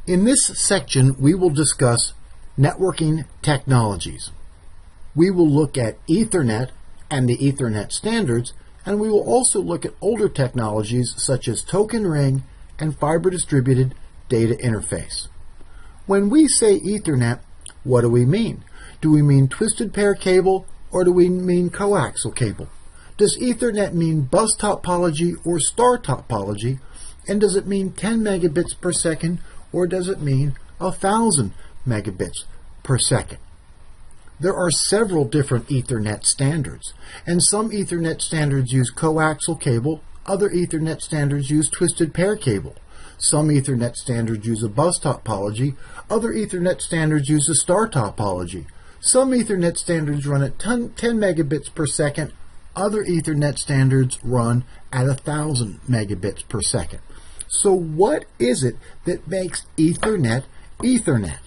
In this section, we will discuss networking technologies. We will look at Ethernet and the Ethernet standards, and we will also look at older technologies such as token ring and fiber distributed data interface. When we say Ethernet, what do we mean? Do we mean twisted pair cable or do we mean coaxial cable? Does Ethernet mean bus topology or star topology? And does it mean 10 megabits per second or does it mean 1,000 megabits per second? There are several different Ethernet standards, and some Ethernet standards use coaxial cable, other Ethernet standards use twisted pair cable. Some Ethernet standards use a bus topology, other Ethernet standards use a star topology. Some Ethernet standards run at 10 megabits per second, other Ethernet standards run at 1,000 megabits per second. So what is it that makes Ethernet Ethernet?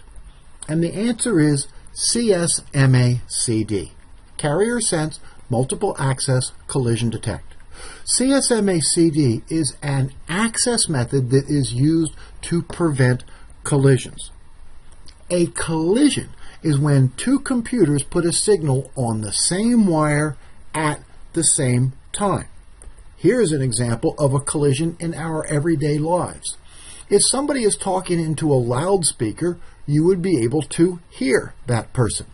And the answer is CSMA CD, Carrier Sense Multiple Access Collision Detect. CSMA CD is an access method that is used to prevent collisions. A collision is when two computers put a signal on the same wire at the same time. Here's an example of a collision in our everyday lives. If somebody is talking into a loudspeaker, you would be able to hear that person.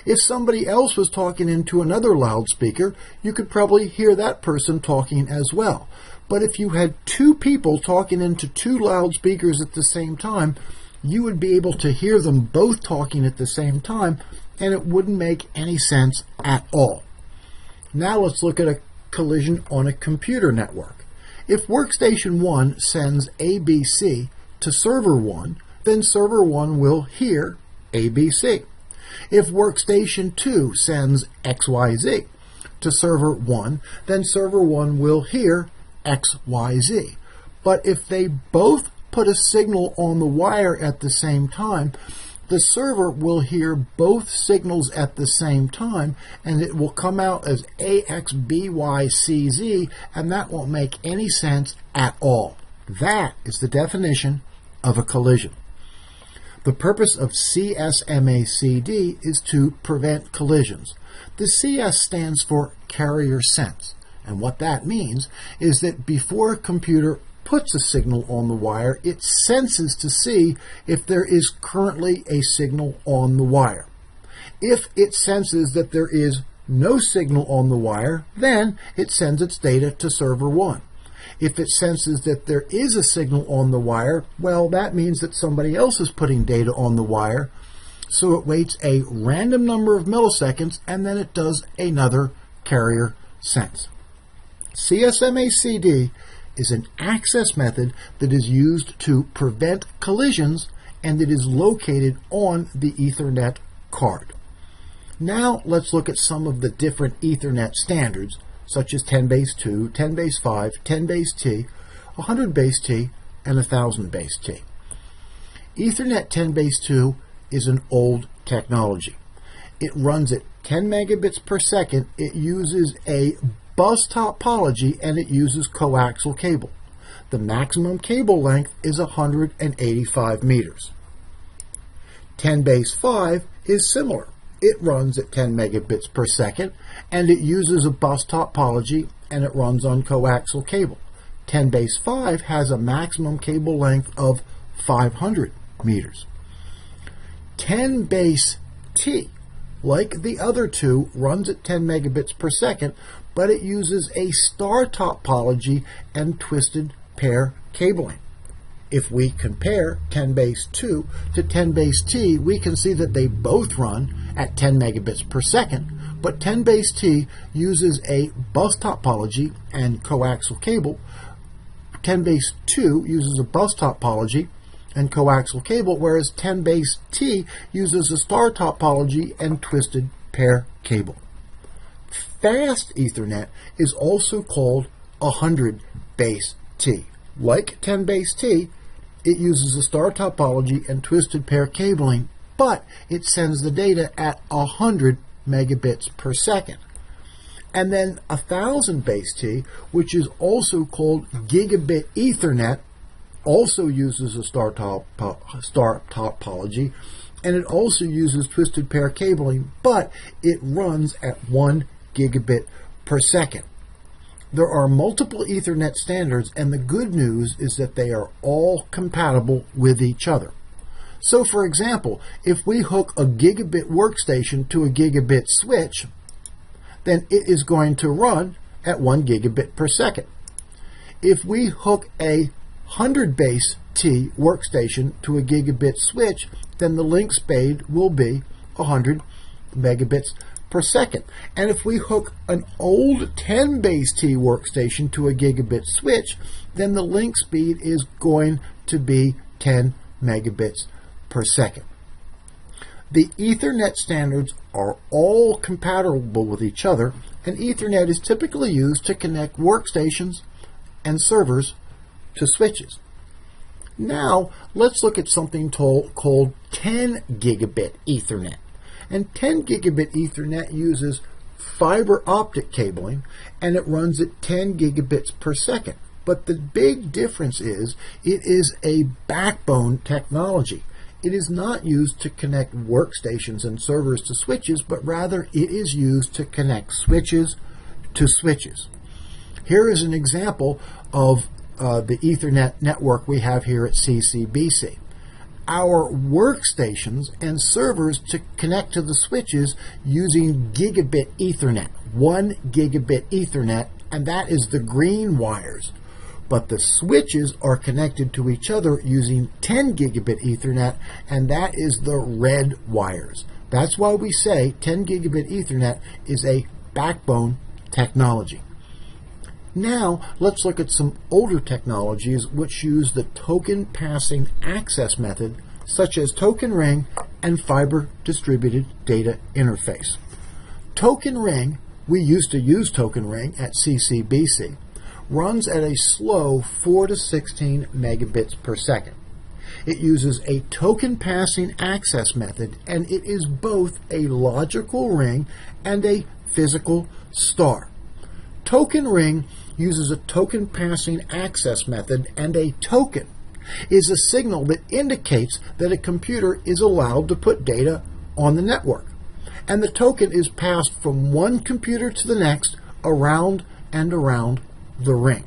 If somebody else was talking into another loudspeaker, you could probably hear that person talking as well. But if you had two people talking into two loudspeakers at the same time, you would be able to hear them both talking at the same time, and it wouldn't make any sense at all. Now let's look at a collision on a computer network. If workstation 1 sends ABC to server 1, then server 1 will hear ABC. If workstation 2 sends XYZ to server 1, then server 1 will hear XYZ. But if they both put a signal on the wire at the same time, the server will hear both signals at the same time, and it will come out as AXBYCZ, and that won't make any sense at all. That is the definition of a collision. The purpose of CSMA CD is to prevent collisions. The CS stands for Carrier Sense, and what that means is that before a computer puts a signal on the wire, it senses to see if there is currently a signal on the wire. If it senses that there is no signal on the wire, then it sends its data to server 1. If it senses that there is a signal on the wire, well, that means that somebody else is putting data on the wire, so it waits a random number of milliseconds and then it does another carrier sense. CSMA CD is an access method that is used to prevent collisions, and it is located on the Ethernet card. Now let's look at some of the different Ethernet standards, such as 10 base 2, 10 base 5, 10 base T, 100 base T, and 1000 base T. Ethernet 10 base 2 is an old technology. It runs at 10 megabits per second. It uses a bus topology, and it uses coaxial cable. The maximum cable length is 185 meters. 10 base 5 is similar. It runs at 10 megabits per second, and it uses a bus topology, and it runs on coaxial cable. 10 base 5 has a maximum cable length of 500 meters. 10 base T, like the other two, runs at 10 megabits per second, but it uses a star topology and twisted pair cabling. If we compare 10 base 2 to 10 base T, we can see that they both run at 10 megabits per second, but 10 base T uses a bus topology and coaxial cable. 10 base 2 uses a bus topology and coaxial cable, whereas 10 base T uses a star topology and twisted pair cable. Fast Ethernet is also called 100 base T. Like 10 base T, it uses a star topology and twisted pair cabling, but it sends the data at 100 megabits per second. And then 1000 base T, which is also called Gigabit Ethernet, also uses a star topology, and it also uses twisted pair cabling, but it runs at 1 gigabit per second. There are multiple Ethernet standards, and the good news is that they are all compatible with each other. So, for example, if we hook a gigabit workstation to a gigabit switch, then it is going to run at 1 gigabit per second. If we hook a 100 base T workstation to a gigabit switch, then the link speed will be 100 megabits per second. And if we hook an old 10 base T workstation to a gigabit switch, then the link speed is going to be 10 megabits per second. The Ethernet standards are all compatible with each other, and Ethernet is typically used to connect workstations and servers to switches. Now, let's look at something called 10 gigabit Ethernet. And 10 gigabit Ethernet uses fiber optic cabling, and it runs at 10 gigabits per second. But the big difference is it is a backbone technology. It is not used to connect workstations and servers to switches, but rather it is used to connect switches to switches. Here is an example of the Ethernet network we have here at CCBC. Our workstations and servers to connect to the switches using Gigabit Ethernet, 1 gigabit Ethernet, and that is the green wires. But the switches are connected to each other using 10 gigabit Ethernet, and that is the red wires. That's why we say 10 gigabit Ethernet is a backbone technology. Now, let's look at some older technologies which use the token passing access method, such as token ring and fiber distributed data interface. Token ring, we used to use token ring at CCBC, runs at a slow 4 to 16 megabits per second. It uses a token passing access method, and it is both a logical ring and a physical star. Token ring uses a token passing access method, and a token is a signal that indicates that a computer is allowed to put data on the network. And the token is passed from one computer to the next, around and around the ring.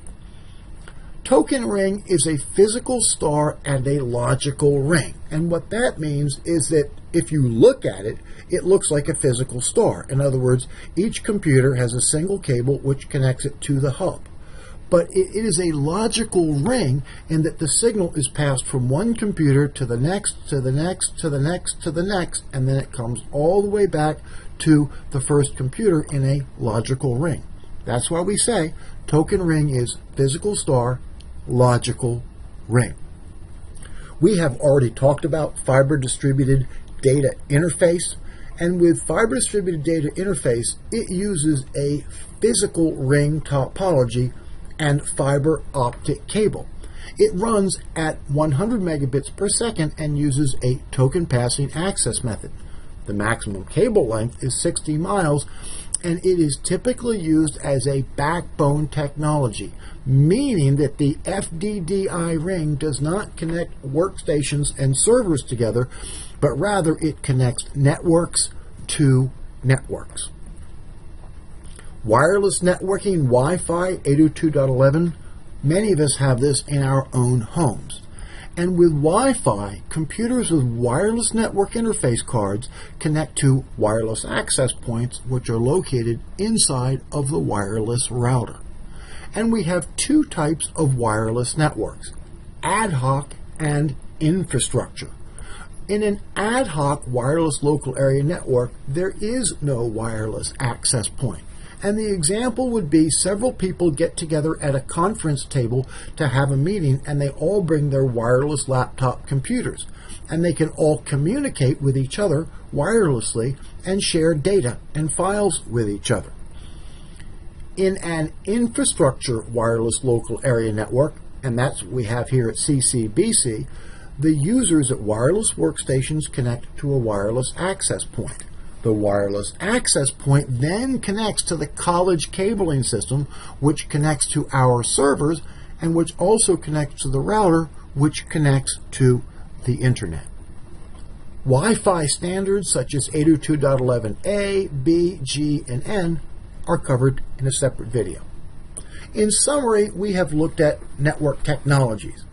Token ring is a physical star and a logical ring. And what that means is that if you look at it, it looks like a physical star. In other words, each computer has a single cable which connects it to the hub. But it is a logical ring in that the signal is passed from one computer to the next, to the next, to the next, to the next, and then it comes all the way back to the first computer in a logical ring. That's why we say token ring is physical star, logical ring. We have already talked about fiber distributed data interface, and with fiber distributed data interface, it uses a physical ring topology and fiber optic cable. It runs at 100 megabits per second and uses a token passing access method. The maximum cable length is 60 miles, and it is typically used as a backbone technology, meaning that the FDDI ring does not connect workstations and servers together, but rather it connects networks to networks. Wireless networking, Wi-Fi 802.11, many of us have this in our own homes. And with Wi-Fi, computers with wireless network interface cards connect to wireless access points, which are located inside of the wireless router. And we have two types of wireless networks, ad hoc and infrastructure. In an ad hoc wireless local area network, there is no wireless access point. And the example would be several people get together at a conference table to have a meeting, and they all bring their wireless laptop computers. And they can all communicate with each other wirelessly and share data and files with each other. In an infrastructure wireless local area network, and that's what we have here at CCBC, the users at wireless workstations connect to a wireless access point. The wireless access point then connects to the college cabling system, which connects to our servers and which also connects to the router, which connects to the Internet. Wi-Fi standards such as 802.11a, b, g, and n are covered in a separate video. In summary, we have looked at network technologies.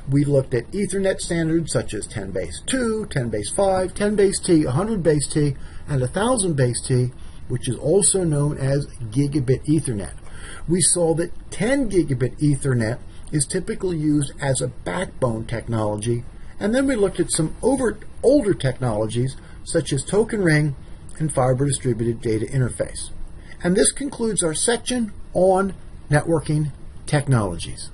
We looked at Ethernet standards such as 10 base 2, 10 base 5, 10 base T, 100 base T, and 1000 base T, which is also known as Gigabit Ethernet. We saw that 10 Gigabit Ethernet is typically used as a backbone technology, and then we looked at some older technologies such as token ring and fiber distributed data interface. And this concludes our section on networking technologies.